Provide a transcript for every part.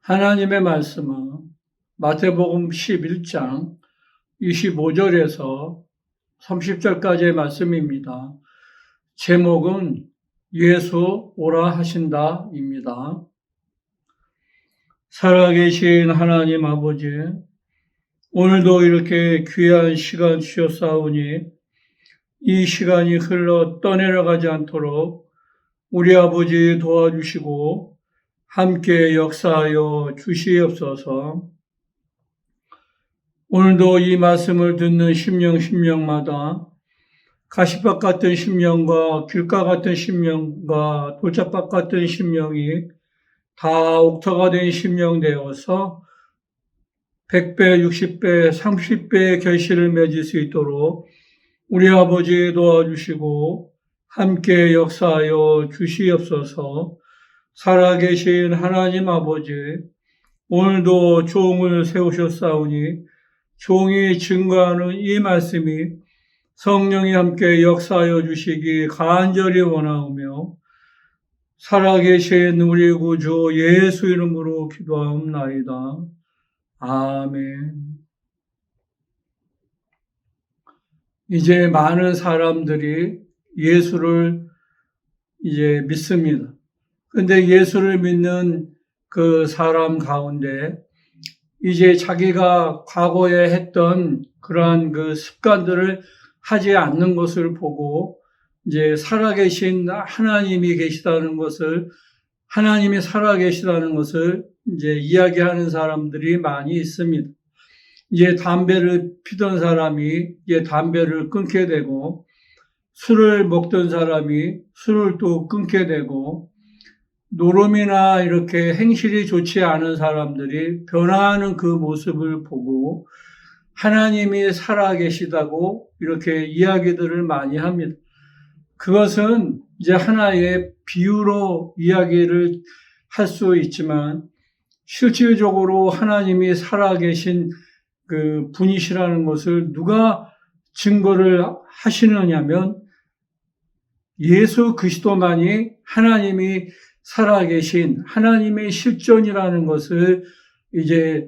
하나님의 말씀은 마태복음 11장 25절에서 30절까지의 말씀입니다. 제목은 예수 오라 하신다입니다. 살아계신 하나님 아버지, 오늘도 이렇게 귀한 시간 주셨사오니 이 시간이 흘러 떠내려가지 않도록 우리 아버지 도와주시고 함께 역사하여 주시옵소서. 오늘도 이 말씀을 듣는 심령마다 가시밭 같은 심령과 길가 같은 심령과 돌짝밭 같은 심령이 다 옥토가 된 심령 되어서 100배, 60배, 30배의 결실을 맺을 수 있도록 우리 아버지 도와주시고 함께 역사하여 주시옵소서. 살아계신 하나님 아버지, 오늘도 종을 세우셨사오니 종이 증거하는 이 말씀이 성령이 함께 역사하여 주시기 간절히 원하오며 살아계신 우리 구주 예수 이름으로 기도하옵나이다. 아멘. 이제 많은 사람들이 예수를 이제 믿습니다. 근데 예수를 믿는 그 사람 가운데 이제 자기가 과거에 했던 그러한 그 습관들을 하지 않는 것을 보고 이제 살아계신 하나님이 계시다는 것을, 하나님이 살아계시다는 것을 이제 이야기하는 사람들이 많이 있습니다. 이제 담배를 피던 사람이 이제 담배를 끊게 되고, 술을 먹던 사람이 술을 또 끊게 되고, 노름이나 이렇게 행실이 좋지 않은 사람들이 변화하는 그 모습을 보고 하나님이 살아계시다고 이렇게 이야기들을 많이 합니다. 그것은 이제 하나의 비유로 이야기를 할 수 있지만 실질적으로 하나님이 살아계신 그 분이시라는 것을 누가 증거를 하시느냐면 예수 그리스도만이 하나님이 살아계신 하나님의 실존이라는 것을 이제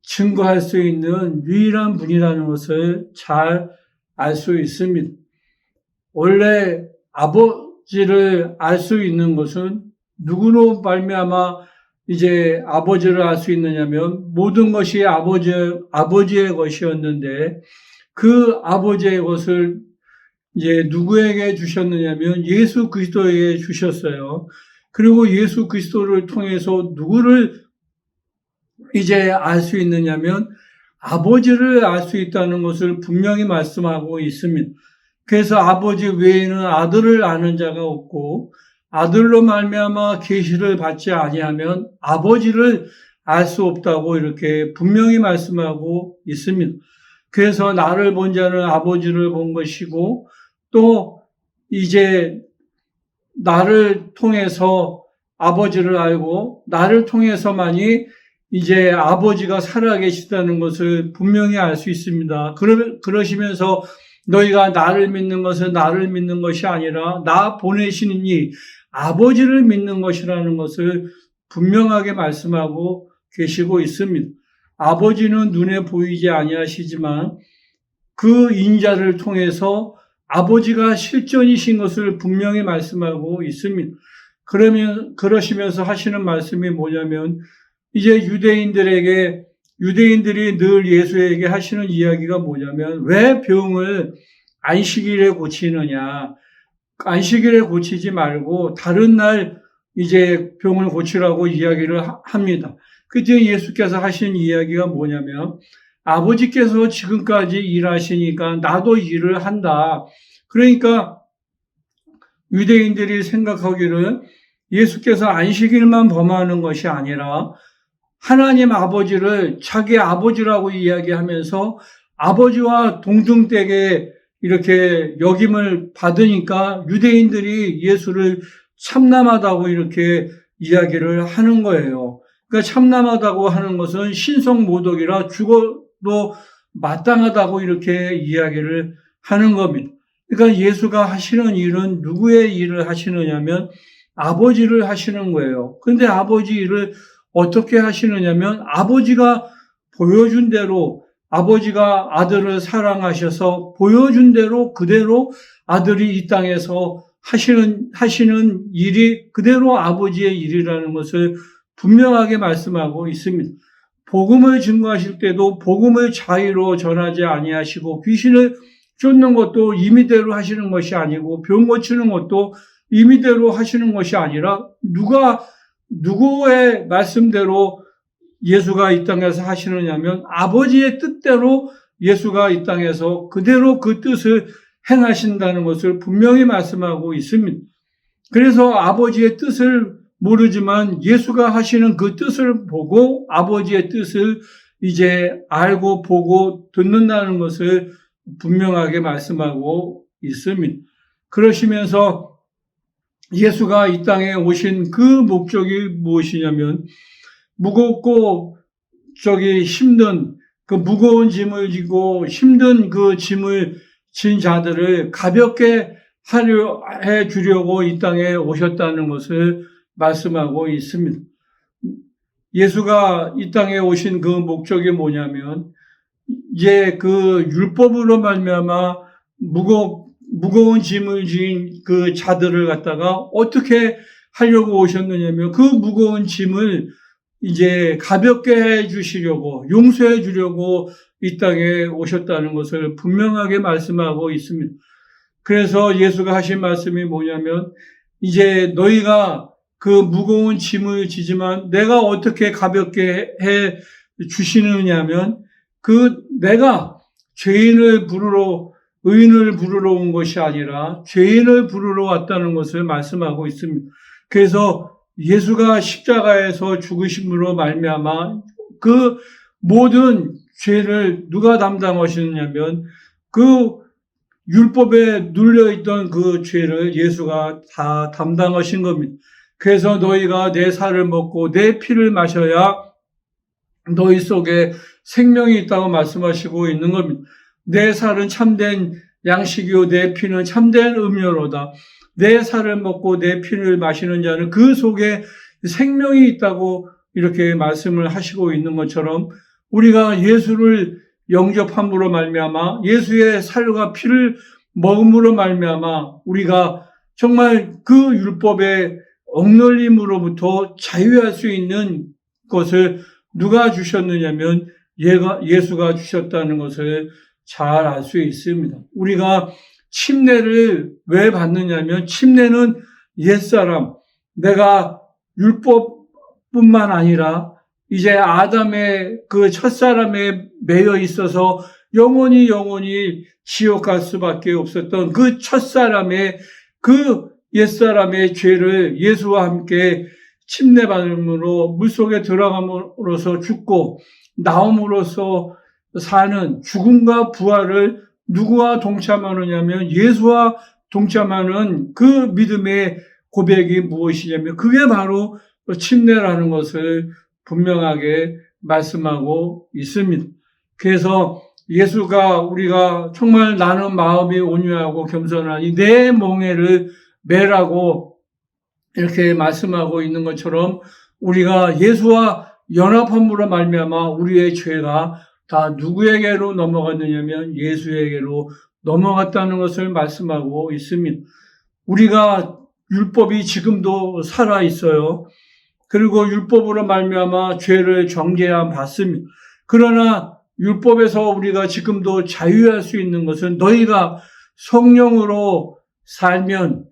증거할 수 있는 유일한 분이라는 것을 잘 알 수 있습니다. 원래 아버지를 알 수 있는 것은 누구로 말미암아 이제 아버지를 알 수 있느냐면 모든 것이 아버지의 것이었는데 그 아버지의 것을 이제 누구에게 주셨느냐면 예수 그리스도에게 주셨어요. 그리고 예수 그리스도를 통해서 누구를 이제 알 수 있느냐면 아버지를 알 수 있다는 것을 분명히 말씀하고 있습니다. 그래서 아버지 외에는 아들을 아는 자가 없고 아들로 말미암아 계시를 받지 아니하면 아버지를 알 수 없다고 이렇게 분명히 말씀하고 있습니다. 그래서 나를 본 자는 아버지를 본 것이고 또 이제 나를 통해서 아버지를 알고 나를 통해서만이 이제 아버지가 살아계시다는 것을 분명히 알 수 있습니다. 그러시면서 너희가 나를 믿는 것은 나를 믿는 것이 아니라 나 보내시는 이 아버지를 믿는 것이라는 것을 분명하게 말씀하고 계시고 있습니다. 아버지는 눈에 보이지 아니하시지만 그 인자를 통해서 아버지가 실존이신 것을 분명히 말씀하고 있습니다. 그러시면서 하시는 말씀이 뭐냐면, 이제 유대인들이 늘 예수에게 하시는 이야기가 뭐냐면, 왜 병을 안식일에 고치느냐? 안식일에 고치지 말고 다른 날 이제 병을 고치라고 이야기를 합니다. 그때 예수께서 하신 이야기가 뭐냐면, 아버지께서 지금까지 일하시니까 나도 일을 한다. 그러니까 유대인들이 생각하기를 예수께서 안식일만 범하는 것이 아니라 하나님 아버지를 자기 아버지라고 이야기하면서 아버지와 동등되게 이렇게 역임을 받으니까 유대인들이 예수를 참남하다고 이렇게 이야기를 하는 거예요. 그러니까 참남하다고 하는 것은 신성모독이라 죽어도 마땅하다고 이렇게 이야기를 하는 겁니다. 그러니까 예수가 하시는 일은 누구의 일을 하시느냐면 아버지를 하시는 거예요. 그런데 아버지 일을 어떻게 하시느냐면 아버지가 보여준 대로 아버지가 아들을 사랑하셔서 보여준 대로 그대로 아들이 이 땅에서 하시는 일이 그대로 아버지의 일이라는 것을 분명하게 말씀하고 있습니다. 복음을 증거하실 때도 복음을 자의로 전하지 아니하시고 귀신을 쫓는 것도 임의대로 하시는 것이 아니고 병 고치는 것도 임의대로 하시는 것이 아니라 누구의 말씀대로 예수가 이 땅에서 하시느냐면 아버지의 뜻대로 예수가 이 땅에서 그대로 그 뜻을 행하신다는 것을 분명히 말씀하고 있습니다. 그래서 아버지의 뜻을 모르지만 예수가 하시는 그 뜻을 보고 아버지의 뜻을 이제 알고 보고 듣는다는 것을 분명하게 말씀하고 있습니다. 그러시면서 예수가 이 땅에 오신 그 목적이 무엇이냐면 무겁고 힘든 그 무거운 짐을 지고 힘든 그 짐을 진 자들을 가볍게 해 주려고 이 땅에 오셨다는 것을 말씀하고 있습니다. 예수가 이 땅에 오신 그 목적이 뭐냐면 이제 그 율법으로 말미암아 무거운 짐을 진 그 자들을 갖다가 어떻게 하려고 오셨느냐면 그 무거운 짐을 이제 가볍게 해 주시려고 용서해 주려고 이 땅에 오셨다는 것을 분명하게 말씀하고 있습니다. 그래서 예수가 하신 말씀이 뭐냐면 이제 너희가 그 무거운 짐을 지지만 내가 어떻게 가볍게 해 주시느냐면 내가 죄인을 부르러 의인을 부르러 온 것이 아니라 죄인을 부르러 왔다는 것을 말씀하고 있습니다. 그래서 예수가 십자가에서 죽으심으로 말미암아 그 모든 죄를 누가 담당하시느냐면 그 율법에 눌려있던 그 죄를 예수가 다 담당하신 겁니다. 그래서 너희가 내 살을 먹고 내 피를 마셔야 너희 속에 생명이 있다고 말씀하시고 있는 겁니다. 내 살은 참된 양식이요 내 피는 참된 음료로다. 내 살을 먹고 내 피를 마시는 자는 그 속에 생명이 있다고 이렇게 말씀을 하시고 있는 것처럼 우리가 예수를 영접함으로 말미암아 예수의 살과 피를 먹음으로 말미암아 우리가 정말 그 율법의 억눌림으로부터 자유할 수 있는 것을 누가 주셨느냐면 예수가 주셨다는 것을 잘 알 수 있습니다. 우리가 침례를 왜 받느냐면 침례는 옛사람, 내가 율법뿐만 아니라 이제 아담의 그 첫사람에 매여 있어서 영원히 지옥 갈 수밖에 없었던 그 첫사람의 그 옛사람의 죄를 예수와 함께 침례받음으로 물속에 들어감으로써 죽고 나옴으로써 사는 죽음과 부활을 누구와 동참하느냐면 예수와 동참하는 그 믿음의 고백이 무엇이냐면 그게 바로 침례라는 것을 분명하게 말씀하고 있습니다. 그래서 우리가 정말 나는 마음이 온유하고 겸손하니 내 멍에를 매라고 이렇게 말씀하고 있는 것처럼 우리가 예수와 연합함으로 말미암아 우리의 죄가 다 누구에게로 넘어갔느냐면 예수에게로 넘어갔다는 것을 말씀하고 있습니다. 우리가 율법이 지금도 살아 있어요. 그리고 율법으로 말미암아 죄를 정죄함 받습니다. 그러나 율법에서 우리가 지금도 자유할 수 있는 것은 너희가 성령으로 살면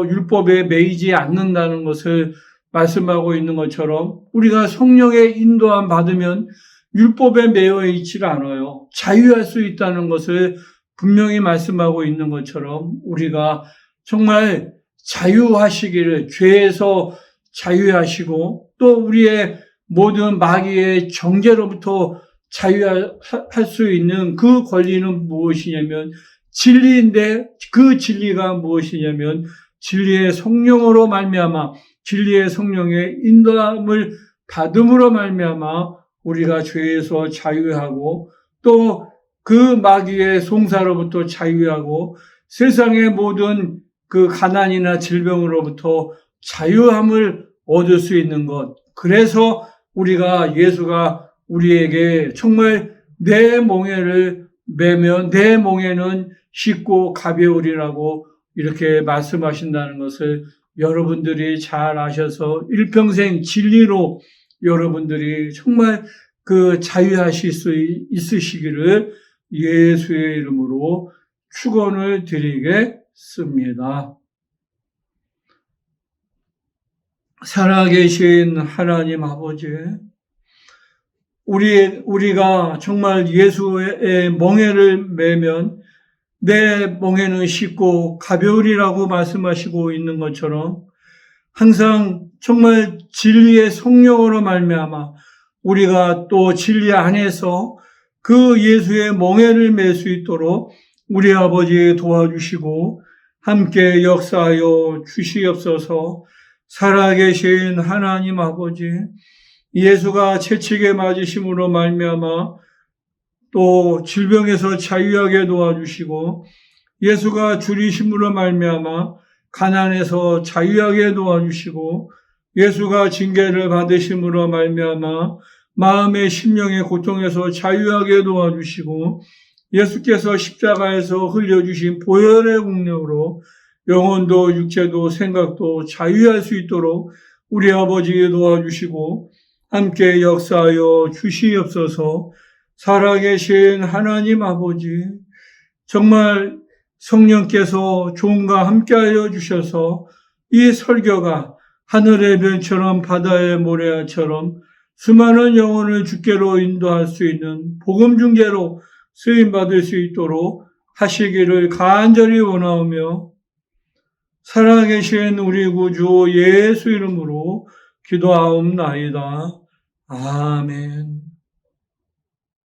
율법에 매이지 않는다는 것을 말씀하고 있는 것처럼 우리가 성령의 인도함 받으면 율법에 매여 있지 않아요. 자유할 수 있다는 것을 분명히 말씀하고 있는 것처럼 우리가 정말 자유하시기를 죄에서 자유하시고 또 우리의 모든 마귀의 정죄로부터 자유할 수 있는 그 권리는 무엇이냐면 진리인데 그 진리가 무엇이냐면 진리의 성령으로 말미암아 진리의 성령의 인도함을 받음으로 말미암아 우리가 죄에서 자유하고 또 그 마귀의 송사로부터 자유하고 세상의 모든 그 가난이나 질병으로부터 자유함을 얻을 수 있는 것 그래서 우리가 예수가 우리에게 정말 내 멍에를 매면 내 멍에는 쉽고 가벼우리라고 이렇게 말씀하신다는 것을 여러분들이 잘 아셔서 일평생 진리로 여러분들이 정말 그 자유하실 수 있으시기를 예수의 이름으로 축원을 드리겠습니다. 살아계신 하나님 아버지, 우리가 정말 예수의 멍에를 매면 내 멍에는 쉽고 가벼우리라고 말씀하시고 있는 것처럼 항상 정말 진리의 성령으로 말미암아 우리가 또 진리 안에서 그 예수의 멍에를 맬 수 있도록 우리 아버지 도와주시고 함께 역사하여 주시옵소서. 살아계신 하나님 아버지, 예수가 채찍에 맞으심으로 말미암아 또 질병에서 자유하게 도와주시고 예수가 줄이심으로 말미암아 가난에서 자유하게 도와주시고 예수가 징계를 받으심으로 말미암아 마음의 심령의 고통에서 자유하게 도와주시고 예수께서 십자가에서 흘려주신 보혈의 공력으로 영혼도 육체도 생각도 자유할 수 있도록 우리 아버지 도와주시고 함께 역사하여 주시옵소서. 살아계신 하나님 아버지, 정말 성령께서 종과 함께하여 주셔서 이 설교가 하늘의 별처럼 바다의 모래알처럼 수많은 영혼을 주께로 인도할 수 있는 복음 중개로 쓰임받을 수 있도록 하시기를 간절히 원하오며 살아계신 우리 구주 예수 이름으로 기도하옵나이다. 아멘.